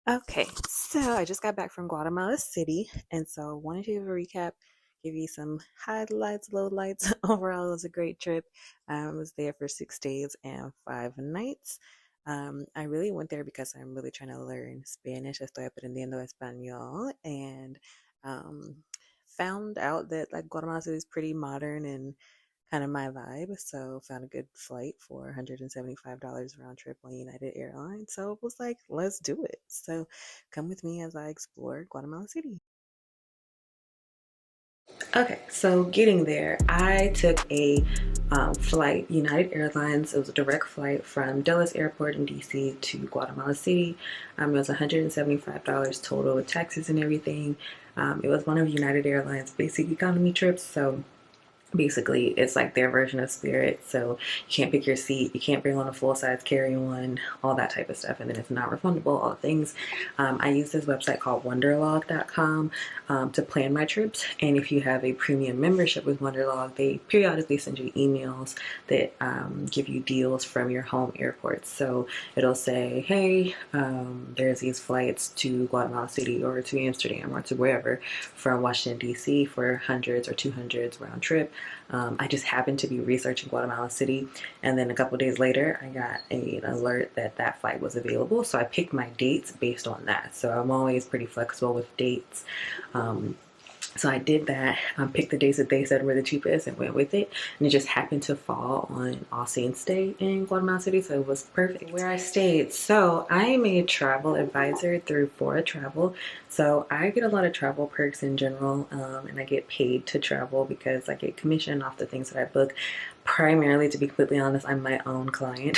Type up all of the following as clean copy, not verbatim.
Okay, so I just got back from Guatemala City, and so I wanted to give a recap, give you some highlights, lowlights. Overall, it was a great trip. I was there for 6 days and 5 nights. I really went there because I'm really trying to learn Spanish. Estoy aprendiendo español, and um, found out that like Guatemala City is pretty modern and kind of my vibe. So found a good flight for $175 round trip on United Airlines. So it was like, let's do it. So come with me as I explore Guatemala City. Okay, so getting there, I took a flight, United Airlines. It was a direct flight from Dulles Airport in DC to Guatemala City. It was $175 total with taxes and everything. It was one of United Airlines' basic economy trips, so basically it's like their version of Spirit. So you can't pick your seat, you can't bring on a full size carry-on, all that type of stuff, and then it's not refundable, all the things. I use this website called wonderlog.com to plan my trips, and if you have a premium membership with Wonderlog, they periodically send you emails that give you deals from your home airports. So it'll say, hey, there's these flights to Guatemala City or to Amsterdam or to wherever from Washington DC for hundreds or 200s round trip. I just happened to be researching Guatemala City, and then a couple of days later, I got an alert that that flight was available. So I picked my dates based on that. So I'm always pretty flexible with dates. Um, so I did that, picked the days that they said were the cheapest and went with it. And it just happened to fall on All Saints Day in Guatemala City, so it was perfect where I stayed. So I am a travel advisor through Fora Travel. So I get a lot of travel perks in general, and I get paid to travel because I get commission off the things that I book. Primarily, to be completely honest, I'm my own client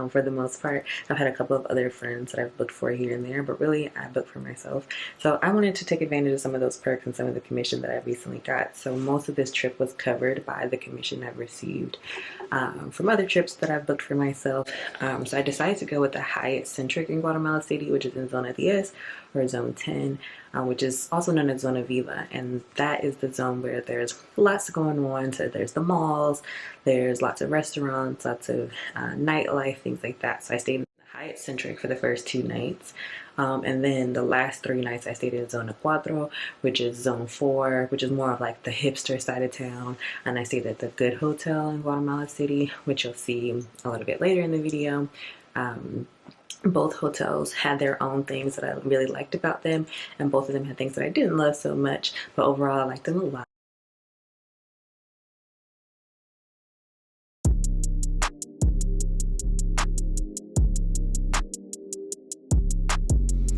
for the most part. I've had a couple of other friends that I've booked for here and there, but really I book for myself. So I wanted to take advantage of some of those perks and some of the commission that I recently got. So most of this trip was covered by the commission I've received from other trips that I've booked for myself. So I decided to go with the Hyatt Centric in Guatemala City, which is in Zona 10 or Zone 10, which is also known as Zona Viva. And that is the zone where there's lots going on. So there's the malls, there's lots of restaurants, lots of nightlife, things like that. So I stayed in the Hyatt Centric for the first 2 nights. And then the last 3 nights I stayed in Zona 4, which is Zone 4, which is more of like the hipster side of town. And I stayed at the Good Hotel in Guatemala City, which you'll see a little bit later in the video. Both hotels had their own things that I really liked about them, and both of them had things that I didn't love so much, but overall I liked them a lot.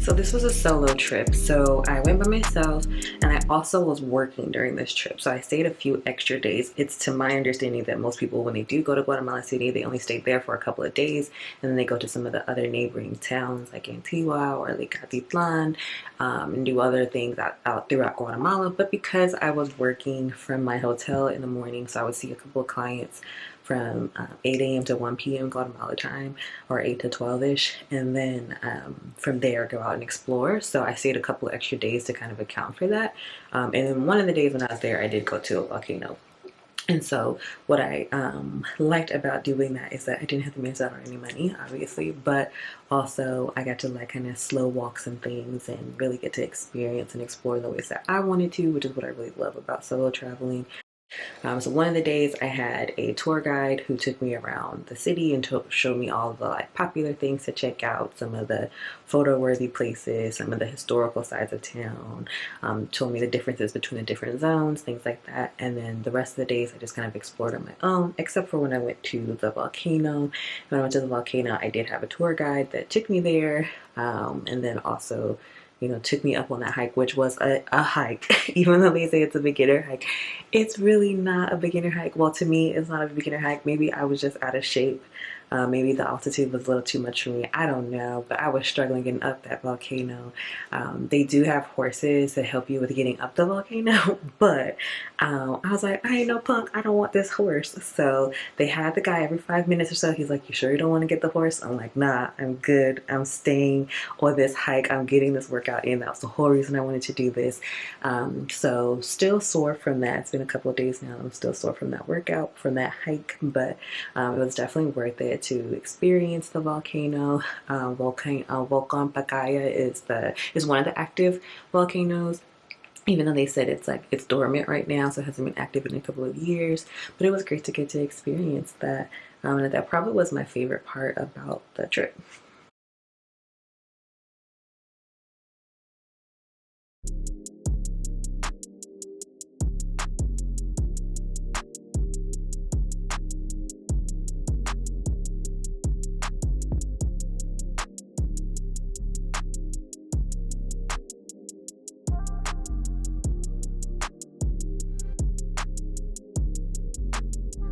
So this was a solo trip. So I went by myself, and I also was working during this trip. So I stayed a few extra days. It's to my understanding that most people, when they do go to Guatemala City, they only stay there for a couple of days, and then they go to some of the other neighboring towns like Antigua or Lake Atitlan, and do other things out throughout Guatemala. But because I was working from my hotel in the morning, so I would see a couple of clients from 8 a.m. to 1 p.m. Guatemala time, or 8 to 12-ish, and then from there go out and explore. So I stayed a couple of extra days to kind of account for that. And then one of the days when I was there, I did go to a volcano. And so what I liked about doing that is that I didn't have to miss out on any money, obviously, but also I got to like kind of slow walk some things and really get to experience and explore the ways that I wanted to, which is what I really love about solo traveling. So one of the days I had a tour guide who took me around the city and showed me all the like popular things to check out, some of the photo-worthy places, some of the historical sides of town, told me the differences between the different zones, things like that. And then the rest of the days I just kind of explored on my own, except for when I went to the volcano. When I went to the volcano, I did have a tour guide that took me there, and then also took me up on that hike, which was a hike. Even though they say it's a beginner hike, it's really not a beginner hike. Well, to me, it's not a beginner hike. Maybe I was just out of shape. Maybe the altitude was a little too much for me. I don't know, but I was struggling getting up that volcano. They do have horses that help you with getting up the volcano, but I was like, I ain't no punk. I don't want this horse. So they had the guy every 5 minutes or so. He's like, you sure you don't want to get the horse? I'm like, nah, I'm good. I'm staying on this hike. I'm getting this workout in. That was the whole reason I wanted to do this. So still sore from that. It's been a couple of days now. I'm still sore from that workout, from that hike, but it was definitely worth it to experience the volcano. Volcán Pacaya is one of the active volcanoes, even though they said it's dormant right now, so it hasn't been active in a couple of years. But it was great to get to experience that, and that probably was my favorite part about the trip.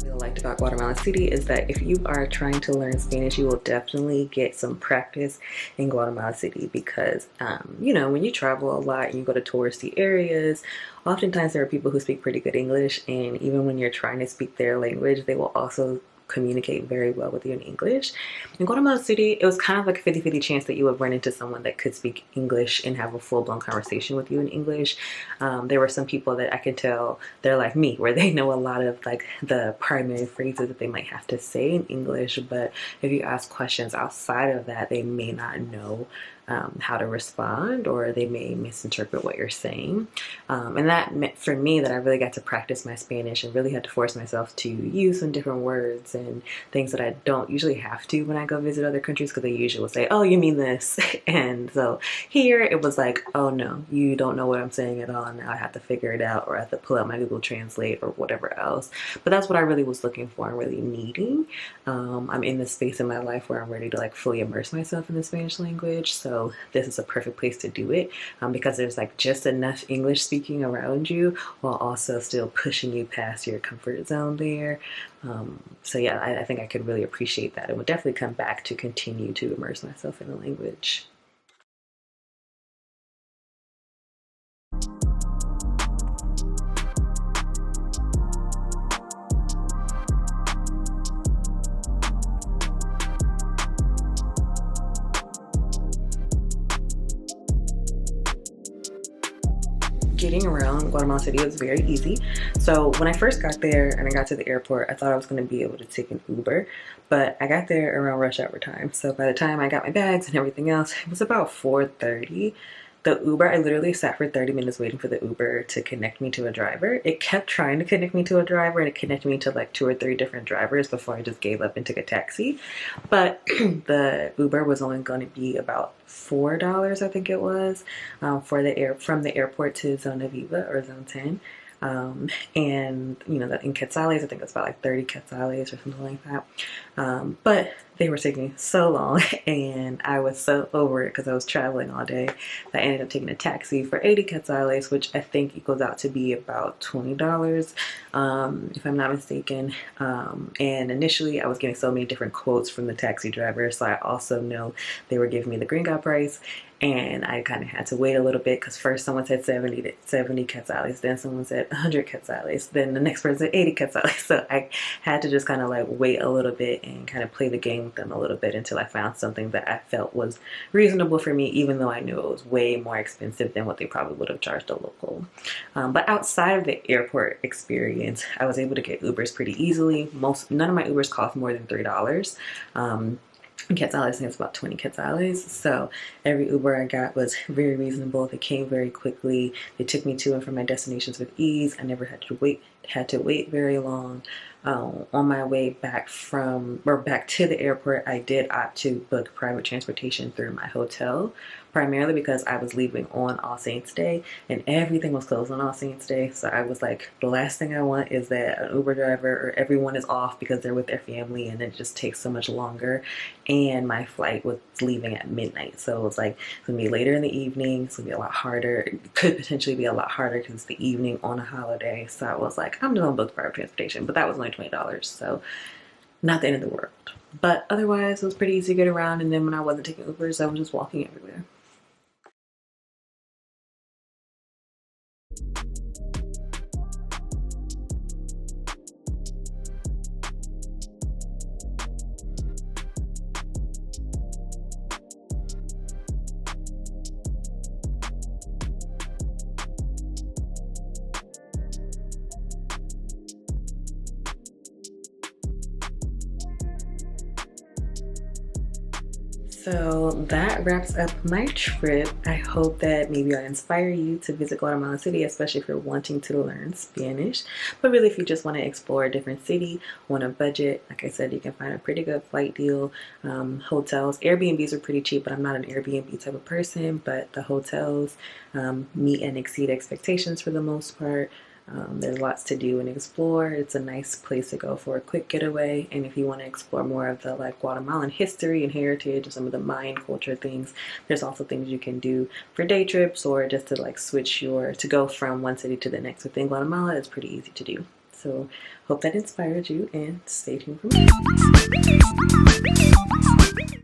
Really liked about Guatemala City is that if you are trying to learn Spanish, you will definitely get some practice in Guatemala City because, when you travel a lot and you go to touristy areas, oftentimes there are people who speak pretty good English, and even when you're trying to speak their language, they will also communicate very well with you in English. In Guatemala City, it was kind of like a 50-50 chance that you would run into someone that could speak English and have a full-blown conversation with you in English. There were some people that I could tell they're like me, where they know a lot of like the primary phrases that they might have to say in English, but if you ask questions outside of that, they may not know how to respond, or they may misinterpret what you're saying. And that meant for me that I really got to practice my Spanish and really had to force myself to use some different words and things that I don't usually have to when I go visit other countries, because they usually will say, oh, you mean this. And so here it was like, oh no, you don't know what I'm saying at all. Now I have to figure it out, or I have to pull out my Google Translate or whatever else. But that's what I really was looking for and really needing. I'm in this space in my life where I'm ready to like fully immerse myself in the Spanish language. So this is a perfect place to do it, because there's like just enough English speaking around you while also still pushing you past your comfort zone there. So yeah, I think I could really appreciate that and would definitely come back to continue to immerse myself in the language. Getting around Guatemala City was very easy. So when I first got there and I got to the airport, I thought I was going to be able to take an Uber, but I got there around rush hour time. So by the time I got my bags and everything else, it was about 4:30. The Uber, I literally sat for 30 minutes waiting for the Uber to connect me to a driver. It kept trying to connect me to a driver, and it connected me to like 2 or 3 different drivers before I just gave up and took a taxi. But the Uber was only going to be about $4, I think it was, from the airport to Zona Viva or Zone 10. And that in quetzales, I think it's about like 30 quetzales or something like that. But they were taking so long, and I was so over it because I was traveling all day that I ended up taking a taxi for 80 quetzales, which I think equals out to be about $20, if I'm not mistaken. And initially I was getting so many different quotes from the taxi driver, so I also know they were giving me the gringa price. And I kind of had to wait a little bit because first someone said 70 quetzales, then someone said 100 quetzales, then the next person said 80 quetzales. So I had to just kind of like wait a little bit and kind of play the game with them a little bit until I found something that I felt was reasonable for me, even though I knew it was way more expensive than what they probably would have charged a local. But outside of the airport experience, I was able to get Ubers pretty easily. None of my Ubers cost more than $3. Quetzales, I think it's about 20 quetzales. So every Uber I got was very reasonable. They came very quickly. They took me to and from my destinations with ease. I never had to wait very long. On my way back to the airport, I did opt to book private transportation through my hotel, primarily because I was leaving on All Saints Day and everything was closed on All Saints Day. So I was like, the last thing I want is that an Uber driver or everyone is off because they're with their family and it just takes so much longer. And my flight was leaving at midnight. So it was like, it's gonna be later in the evening. It's gonna be a lot harder. It could potentially be a lot harder because it's the evening on a holiday. So I was like, I'm just gonna book private transportation. But that was only $20. So not the end of the world. But otherwise, it was pretty easy to get around. And then when I wasn't taking Ubers, I was just walking everywhere. So that wraps up my trip. I hope that maybe I inspire you to visit Guatemala City, especially if you're wanting to learn Spanish. But really, if you just want to explore a different city on a budget, like I said, you can find a pretty good flight deal. Hotels, Airbnbs are pretty cheap, but I'm not an Airbnb type of person. But the hotels meet and exceed expectations for the most part. There's lots to do and explore. It's a nice place to go for a quick getaway. And if you want to explore more of the like Guatemalan history and heritage and some of the Mayan culture things, there's also things you can do for day trips or just to like to go from one city to the next within Guatemala. It's pretty easy to do. So hope that inspired you and stay tuned for more.